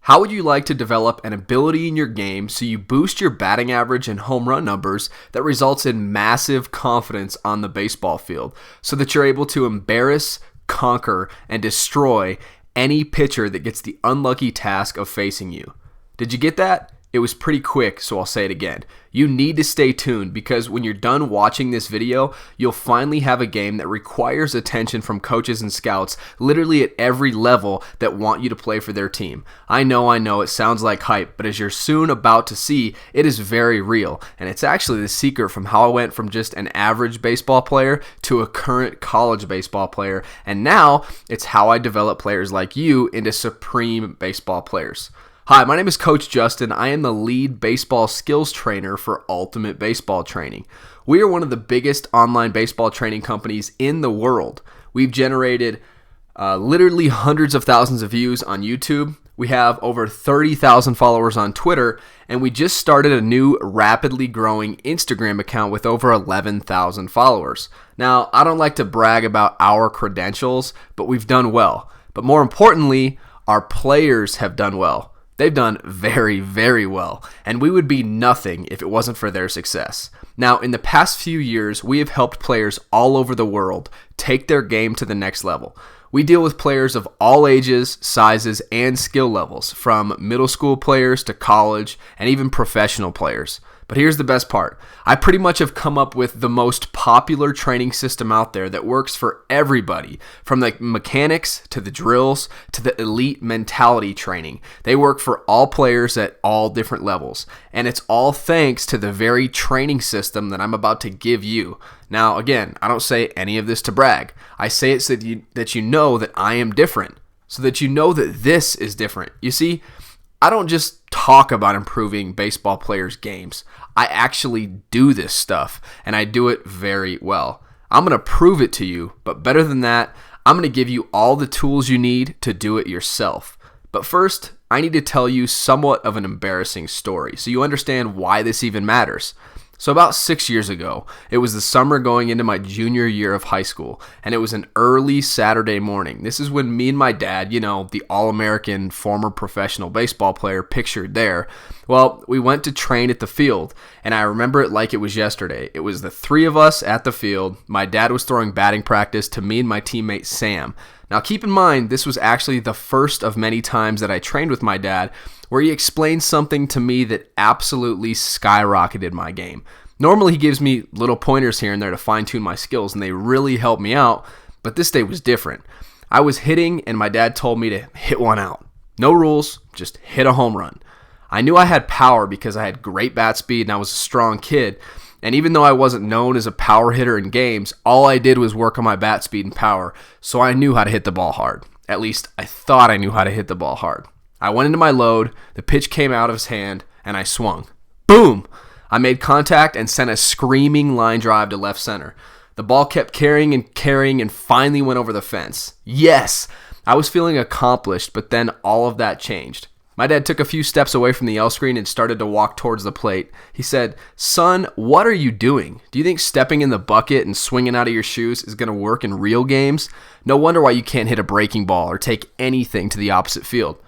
How would you like to develop an ability in your game so you boost your batting average and home run numbers that results in massive confidence on the baseball field so that you're able to embarrass, conquer, and destroy any pitcher that gets the unlucky task of facing you? Did you get that? It was pretty quick, so I'll say it again. You need to stay tuned because when you're done watching this video, you'll finally have a game that requires attention from coaches and scouts literally at every level that want you to play for their team. I know, it sounds like hype, but as you're soon about to see, it is very real. And it's actually the secret from how I went from just an average baseball player to a current college baseball player. And now it's how I develop players like you into supreme baseball players. Hi, my name is Coach Justin. I am the lead baseball skills trainer for Ultimate Baseball Training. We are one of the biggest online baseball training companies in the world. We've generated literally hundreds of thousands of views on YouTube. We have over 30,000 followers on Twitter, and we just started a new rapidly growing Instagram account with over 11,000 followers. Now, I don't like to brag about our credentials, but we've done well. But more importantly, our players have done well. They've done very, very well, and we would be nothing if it wasn't for their success. Now, in the past few years, we have helped players all over the world take their game to the next level. We deal with players of all ages, sizes, and skill levels, from middle school players to college and even professional players. But here's the best part. I pretty much have come up with the most popular training system out there that works for everybody, from the mechanics to the drills to the elite mentality training. They work for all players at all different levels, and it's all thanks to the very training system that I'm about to give you. Now, again, I don't say any of this to brag. I say it so that you know that I am different, so that you know that this is different. You see, I don't just talk about improving baseball players' games. I actually do this stuff, and I do it very well. I'm going to prove it to you, but better than that, I'm going to give you all the tools you need to do it yourself. But first, I need to tell you somewhat of an embarrassing story so you understand why this even matters. So about 6 years ago, it was the summer going into my junior year of high school, and it was an early Saturday morning. This is when me and my dad, the All-American former professional baseball player pictured there, well, we went to train at the field, and I remember it like it was yesterday. It was the three of us at the field. My dad was throwing batting practice to me and my teammate Sam. Now keep in mind, this was actually the first of many times that I trained with my dad where he explained something to me that absolutely skyrocketed my game. Normally he gives me little pointers here and there to fine-tune my skills, and they really help me out, but this day was different. I was hitting, and my dad told me to hit one out. No rules, just hit a home run. I knew I had power because I had great bat speed and I was a strong kid, and even though I wasn't known as a power hitter in games, all I did was work on my bat speed and power, so I knew how to hit the ball hard. At least I thought I knew how to hit the ball hard. I went into my load, the pitch came out of his hand, and I swung. Boom! I made contact and sent a screaming line drive to left center. The ball kept carrying and finally went over the fence. Yes! I was feeling accomplished, but then all of that changed. My dad took a few steps away from the L screen and started to walk towards the plate. He said, "Son, what are you doing? Do you think stepping in the bucket and swinging out of your shoes is going to work in real games? No wonder why you can't hit a breaking ball or take anything to the opposite field."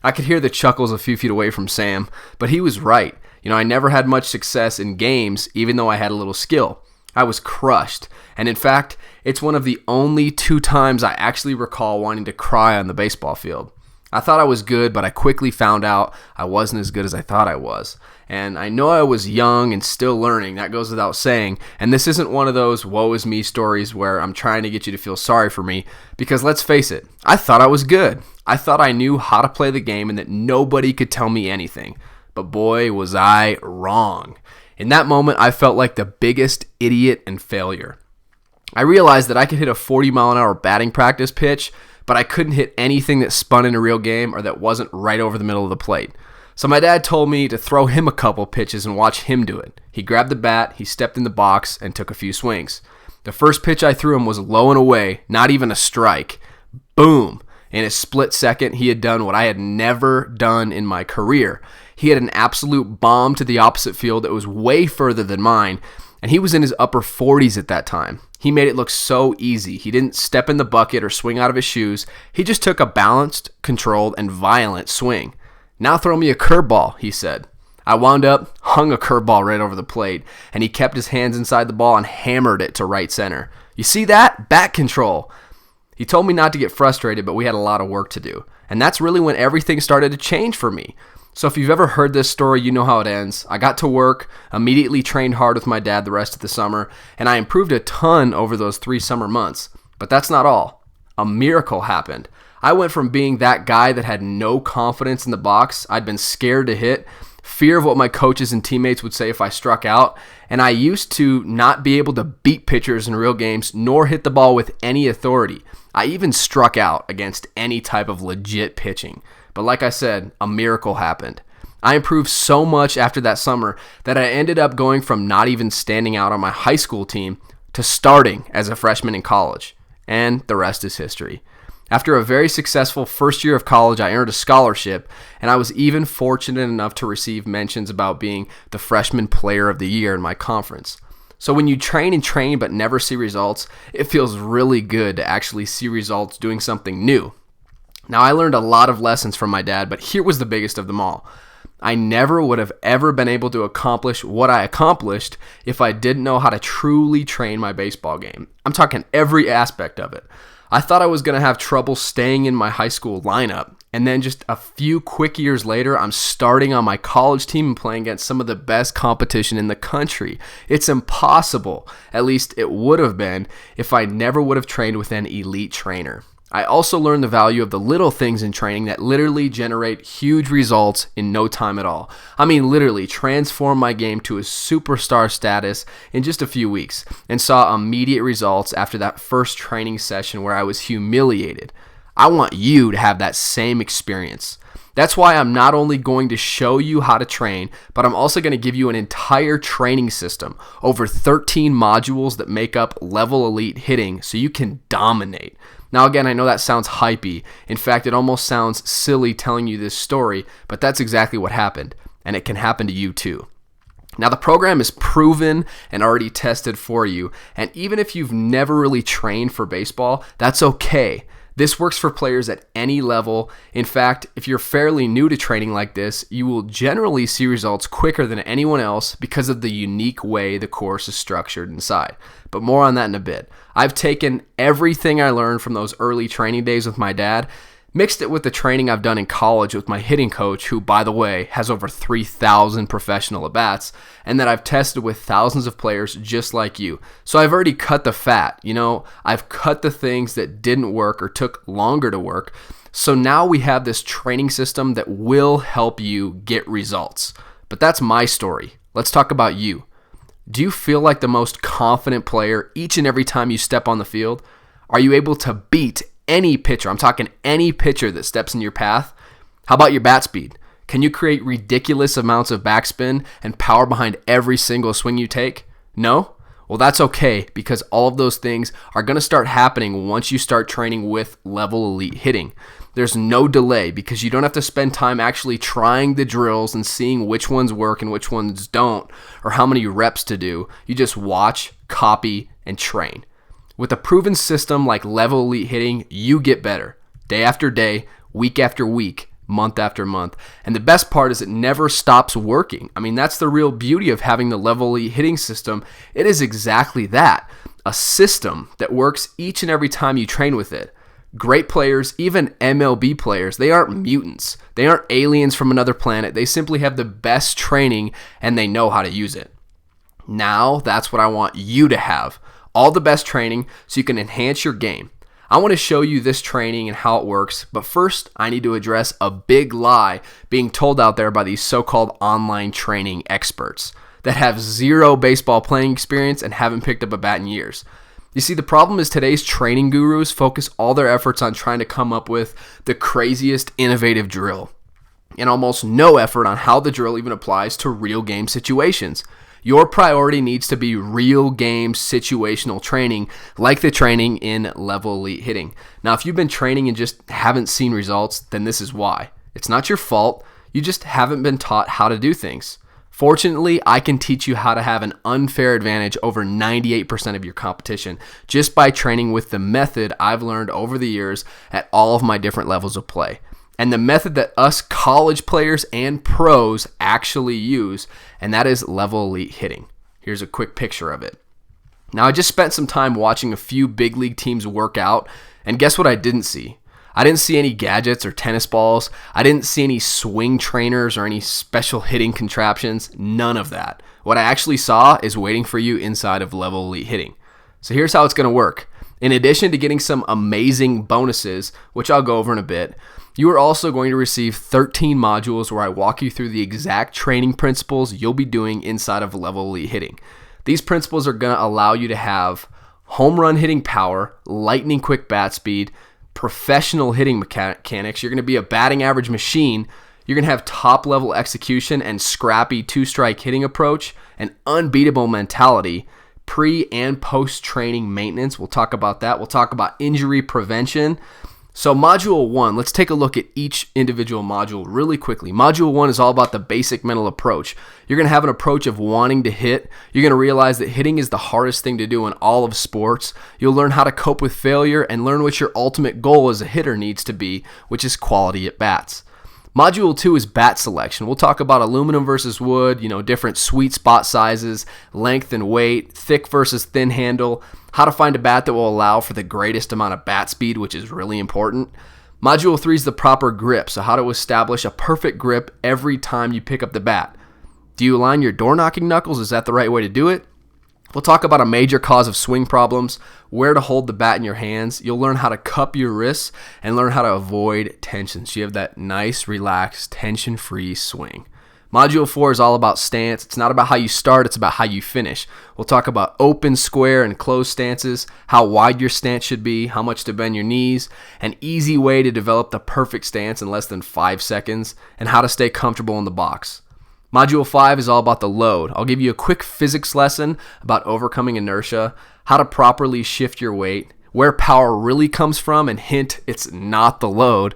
I could hear the chuckles a few feet away from Sam, but he was right. I never had much success in games, even though I had a little skill. I was crushed, and in fact, it's one of the only 2 times I actually recall wanting to cry on the baseball field. I thought I was good, but I quickly found out I wasn't as good as I thought I was. And I know I was young and still learning, that goes without saying, and this isn't one of those woe is me stories where I'm trying to get you to feel sorry for me, because let's face it, I thought I was good. I thought I knew how to play the game and that nobody could tell me anything. But boy, was I wrong. In that moment, I felt like the biggest idiot and failure. I realized that I could hit a 40-mile-an-hour batting practice pitch, but I couldn't hit anything that spun in a real game or that wasn't right over the middle of the plate. So my dad told me to throw him a couple pitches and watch him do it. He grabbed the bat, he stepped in the box, and took a few swings. The first pitch I threw him was low and away, not even a strike. Boom! In a split second, he had done what I had never done in my career. He had an absolute bomb to the opposite field that was way further than mine, and he was in his upper 40s at that time. He made it look so easy. He didn't step in the bucket or swing out of his shoes. He just took a balanced, controlled, and violent swing. "Now throw me a curveball," he said. I wound up, hung a curveball right over the plate, and he kept his hands inside the ball and hammered it to right center. "You see that? Bat control." He told me not to get frustrated, but we had a lot of work to do. And that's really when everything started to change for me. So if you've ever heard this story, you know how it ends. I got to work, immediately trained hard with my dad the rest of the summer, and I improved a ton over those 3 summer months. But that's not all. A miracle happened. I went from being that guy that had no confidence in the box, I'd been scared to hit, fear of what my coaches and teammates would say if I struck out, and I used to not be able to beat pitchers in real games nor hit the ball with any authority. I even struck out against any type of legit pitching. But like I said, a miracle happened. I improved so much after that summer that I ended up going from not even standing out on my high school team to starting as a freshman in college. And the rest is history. After a very successful first year of college, I earned a scholarship, and I was even fortunate enough to receive mentions about being the freshman player of the year in my conference. So when you train and train but never see results, it feels really good to actually see results doing something new. Now, I learned a lot of lessons from my dad, but here was the biggest of them all. I never would have ever been able to accomplish what I accomplished if I didn't know how to truly train my baseball game. I'm talking every aspect of it. I thought I was going to have trouble staying in my high school lineup, and then just a few quick years later, I'm starting on my college team and playing against some of the best competition in the country. It's impossible. At least it would have been if I never would have trained with an elite trainer. I also learned the value of the little things in training that literally generate huge results in no time at all. I mean, literally transform my game to a superstar status in just a few weeks, and saw immediate results after that first training session where I was humiliated. I want you to have that same experience. That's why I'm not only going to show you how to train, but I'm also going to give you an entire training system, over 13 modules that make up Level Elite Hitting so you can dominate. Now again, I know that sounds hypey. In fact, it almost sounds silly telling you this story, but that's exactly what happened, and it can happen to you too. Now the program is proven and already tested for you, and even if you've never really trained for baseball, that's okay. This works for players at any level. In fact, if you're fairly new to training like this, you will generally see results quicker than anyone else because of the unique way the course is structured inside. But more on that in a bit. I've taken everything I learned from those early training days with my dad, mixed it with the training I've done in college with my hitting coach, who, by the way, has over 3,000 professional at-bats, and that I've tested with thousands of players just like you. So I've already cut the fat. I've cut the things that didn't work or took longer to work. So now we have this training system that will help you get results. But that's my story. Let's talk about you. Do you feel like the most confident player each and every time you step on the field? Are you able to beat any pitcher? I'm talking any pitcher that steps in your path. How about your bat speed? Can you create ridiculous amounts of backspin and power behind every single swing you take? No? Well, that's okay, because all of those things are going to start happening once you start training with Level Elite Hitting. There's no delay because you don't have to spend time actually trying the drills and seeing which ones work and which ones don't, or how many reps to do. You just watch, copy, and train. With a proven system like Level Elite Hitting, you get better day after day, week after week, month after month. And the best part is it never stops working. I mean, that's the real beauty of having the Level Elite Hitting system. It is exactly that, a system that works each and every time you train with it. Great players, even MLB players, they aren't mutants. They aren't aliens from another planet. They simply have the best training and they know how to use it. Now, that's what I want you to have. All the best training so you can enhance your game. I want to show you this training and how it works, but first I need to address a big lie being told out there by these so-called online training experts that have zero baseball playing experience and haven't picked up a bat in years. You see, the problem is today's training gurus focus all their efforts on trying to come up with the craziest innovative drill, and almost no effort on how the drill even applies to real game situations. Your priority needs to be real game situational training, like the training in Level Elite Hitting. Now, if you've been training and just haven't seen results, then this is why. It's not your fault. You just haven't been taught how to do things. Fortunately, I can teach you how to have an unfair advantage over 98% of your competition just by training with the method I've learned over the years at all of my different levels of play. and the method that us college players and pros actually use, and that is level elite hitting. Here's a quick picture of it. Now, I just spent some time watching a few big league teams work out, and guess what I didn't see? I didn't see any gadgets or tennis balls. I didn't see any swing trainers or any special hitting contraptions. None of that. What I actually saw is waiting for you inside of level elite hitting. So here's how it's going to work. In addition to getting some amazing bonuses, which I'll go over in a bit, you are also going to receive 13 modules where I walk you through the exact training principles you'll be doing inside of level elite hitting. These principles are going to allow you to have home run hitting power, lightning quick bat speed, professional hitting mechanics. You're going to be a batting average machine. You're going to have top level execution and scrappy two-strike hitting approach, an unbeatable mentality, pre and post training maintenance. We'll talk about that. We'll talk about injury prevention. So module 1, let's take a look at each individual module really quickly. Module 1 is all about the basic mental approach. You're going to have an approach of wanting to hit. You're going to realize that hitting is the hardest thing to do in all of sports. You'll learn how to cope with failure and learn what your ultimate goal as a hitter needs to be, which is quality at bats. Module 2 is bat selection. We'll talk about aluminum versus wood, different sweet spot sizes, length and weight, thick versus thin handle, how to find a bat that will allow for the greatest amount of bat speed, which is really important. Module 3 is the proper grip, so how to establish a perfect grip every time you pick up the bat. Do you align your door knocking knuckles? Is that the right way to do it? We'll talk about a major cause of swing problems, where to hold the bat in your hands. You'll learn how to cup your wrists and learn how to avoid tension, so you have that nice, relaxed, tension-free swing. Module 4 is all about stance. It's not about how you start, it's about how you finish. We'll talk about open, square, and closed stances, how wide your stance should be, how much to bend your knees, an easy way to develop the perfect stance in less than 5 seconds, and how to stay comfortable in the box. Module 5 is all about the load. I'll give you a quick physics lesson about overcoming inertia, how to properly shift your weight, where power really comes from, and hint, it's not the load,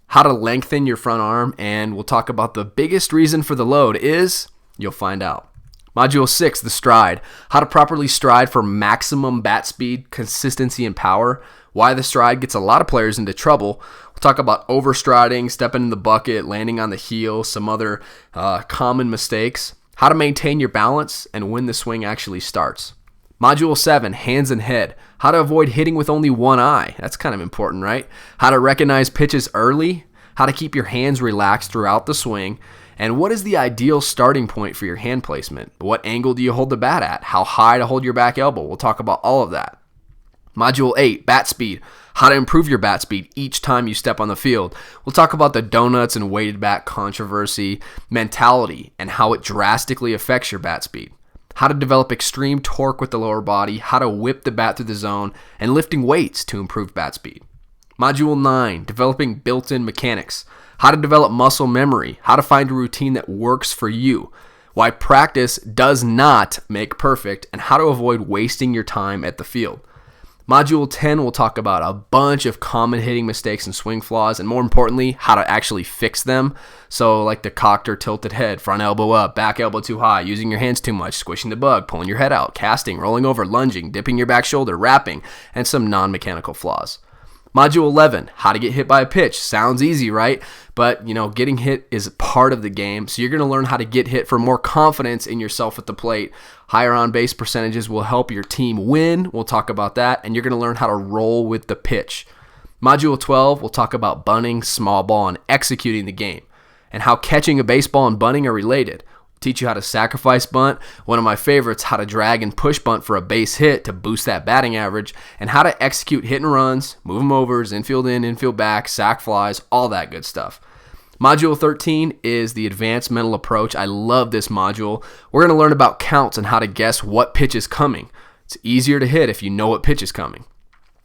how to lengthen your front arm, and we'll talk about the biggest reason for the load is, you'll find out. Module 6, the stride, how to properly stride for maximum bat speed, consistency, and power, why the stride gets a lot of players into trouble. We'll talk about overstriding, stepping in the bucket, landing on the heel, some other common mistakes, how to maintain your balance, and when the swing actually starts. Module 7, hands and head, how to avoid hitting with only one eye. That's kind of important, right? How to recognize pitches early, how to keep your hands relaxed throughout the swing, and what is the ideal starting point for your hand placement? What angle do you hold the bat at? How high to hold your back elbow? We'll talk about all of that. Module 8, bat speed, how to improve your bat speed each time you step on the field. We'll talk about the donuts and weighted bat controversy, mentality, and how it drastically affects your bat speed. How to develop extreme torque with the lower body, how to whip the bat through the zone, and lifting weights to improve bat speed. Module 9, developing built-in mechanics, how to develop muscle memory, how to find a routine that works for you, why practice does not make perfect, and how to avoid wasting your time at the field. Module 10 will talk about a bunch of common hitting mistakes and swing flaws, and more importantly, how to actually fix them. So like the cocked or tilted head, front elbow up, back elbow too high, using your hands too much, squishing the bug, pulling your head out, casting, rolling over, lunging, dipping your back shoulder, wrapping, and some non-mechanical flaws. Module 11, how to get hit by a pitch. Sounds easy, right? But, getting hit is part of the game. So you're going to learn how to get hit for more confidence in yourself at the plate. Higher on-base percentages will help your team win. We'll talk about that. And you're going to learn how to roll with the pitch. Module 12, we'll talk about bunting, small ball, and executing the game. And how catching a baseball and bunting are related. Teach you how to sacrifice bunt, one of my favorites, how to drag and push bunt for a base hit to boost that batting average, and how to execute hit and runs, move them overs, infield in, infield back, sac flies, all that good stuff. Module 13 is the advanced mental approach. I love this module. We're going to learn about counts and how to guess what pitch is coming. It's easier to hit if you know what pitch is coming.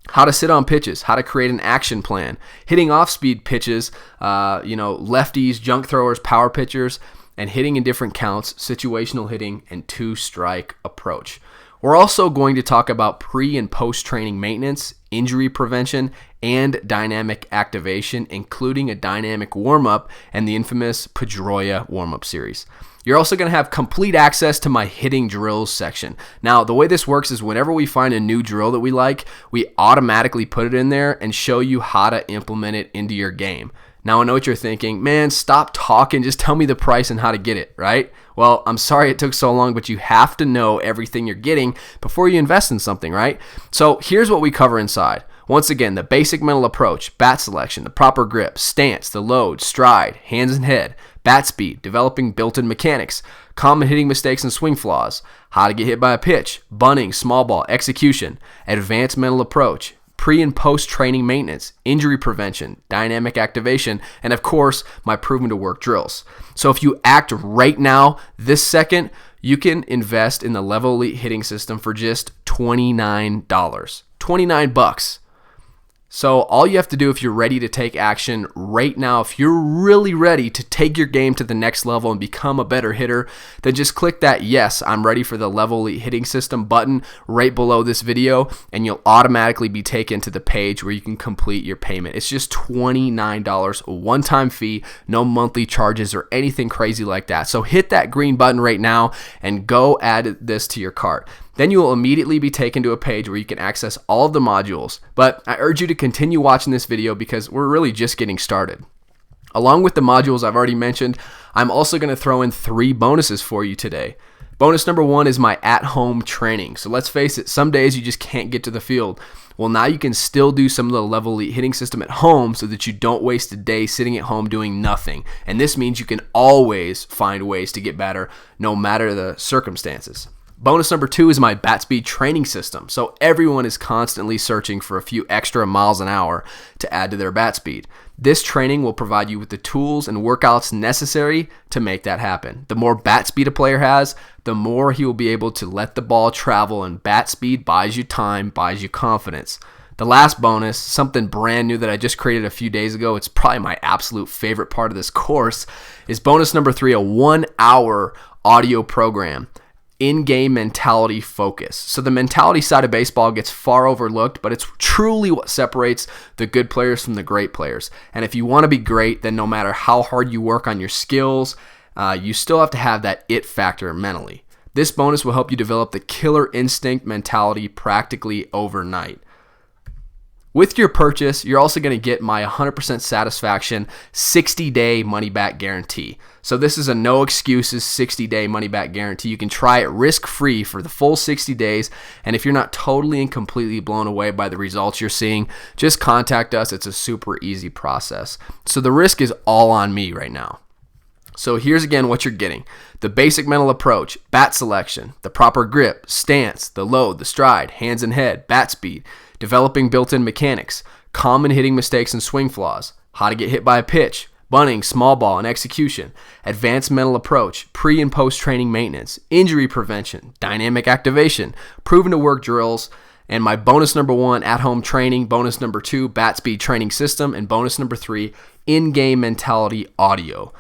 How to sit on pitches, how to create an action plan, hitting off-speed pitches, lefties, junk throwers, power pitchers, and hitting in different counts, situational hitting, and two-strike approach. We're also going to talk about pre- and post-training maintenance, injury prevention, and dynamic activation, including a dynamic warm-up and the infamous Pedroia warm-up series. You're also going to have complete access to my hitting drills section. Now, the way this works is whenever we find a new drill that we like, we automatically put it in there and show you how to implement it into your game. Now I know what you're thinking, man, stop talking, just tell me the price and how to get it, right? Well, I'm sorry it took so long, but you have to know everything you're getting before you invest in something, right? So here's what we cover inside. Once again, the basic mental approach, bat selection, the proper grip, stance, the load, stride, hands and head, bat speed, developing built-in mechanics, common hitting mistakes and swing flaws, how to get hit by a pitch, bunting, small ball, execution, advanced mental approach, pre and post training maintenance, injury prevention, dynamic activation, and of course, my proven to work drills. So if you act right now, this second, you can invest in the Level Elite hitting system for just $29. $29. So all you have to do if you're ready to take action right now, if you're really ready to take your game to the next level and become a better hitter, then just click that yes, I'm ready for the Level Elite hitting system button right below this video, and you'll automatically be taken to the page where you can complete your payment. It's just $29, a one-time fee, no monthly charges or anything crazy like that. So hit that green button right now and go add this to your cart. Then you will immediately be taken to a page where you can access all of the modules. But I urge you to continue watching this video because we're really just getting started. Along with the modules I've already mentioned, I'm also going to throw in 3 bonuses for you today. Bonus number 1 is my at-home training. So let's face it, some days you just can't get to the field. Well, now you can still do some of the Level Elite hitting system at home so that you don't waste a day sitting at home doing nothing. And this means you can always find ways to get better no matter the circumstances. Bonus number 2 is my bat speed training system. So everyone is constantly searching for a few extra miles an hour to add to their bat speed. This training will provide you with the tools and workouts necessary to make that happen. The more bat speed a player has, the more he will be able to let the ball travel, and bat speed buys you time, buys you confidence. The last bonus, something brand new that I just created a few days ago, it's probably my absolute favorite part of this course, is bonus number 3, a 1-hour audio program. In-game mentality focus. So the mentality side of baseball gets far overlooked, but it's truly what separates the good players from the great players. And if you want to be great, then no matter how hard you work on your skills, you still have to have that it factor mentally. This bonus will help you develop the killer instinct mentality practically overnight. With your purchase, you're also going to get my 100% satisfaction 60-day money-back guarantee. So this is a no excuses 60-day money-back guarantee. You can try it risk-free for the full 60 days, and if you're not totally and completely blown away by the results you're seeing, just contact us. It's a super easy process. So the risk is all on me right now. So here's again what you're getting. The basic mental approach, bat selection, the proper grip, stance, the load, the stride, hands and head, bat speed, developing built-in mechanics, common hitting mistakes and swing flaws, how to get hit by a pitch, bunting, small ball, and execution, advanced mental approach, pre and post training maintenance, injury prevention, dynamic activation, proven to work drills, and my bonus number 1, at-home training, bonus number 2, bat speed training system, and bonus number 3, in-game mentality audio.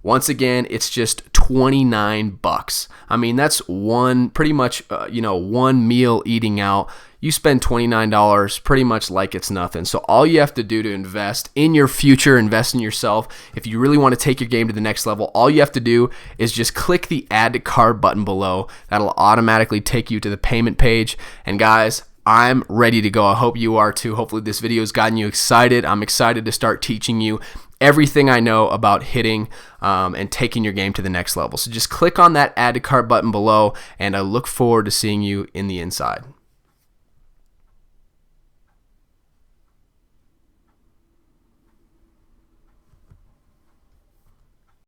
Once again, it's just $29. I mean, that's pretty much one meal eating out. You spend $29 pretty much like it's nothing. So all you have to do to invest in your future, invest in yourself, if you really want to take your game to the next level, all you have to do is just click the add to cart button below. That'll automatically take you to the payment page. And guys, I'm ready to go. I hope you are too. Hopefully this video has gotten you excited. I'm excited to start teaching you everything I know about hitting and taking your game to the next level. So just click on that add to cart button below, and I look forward to seeing you in the inside.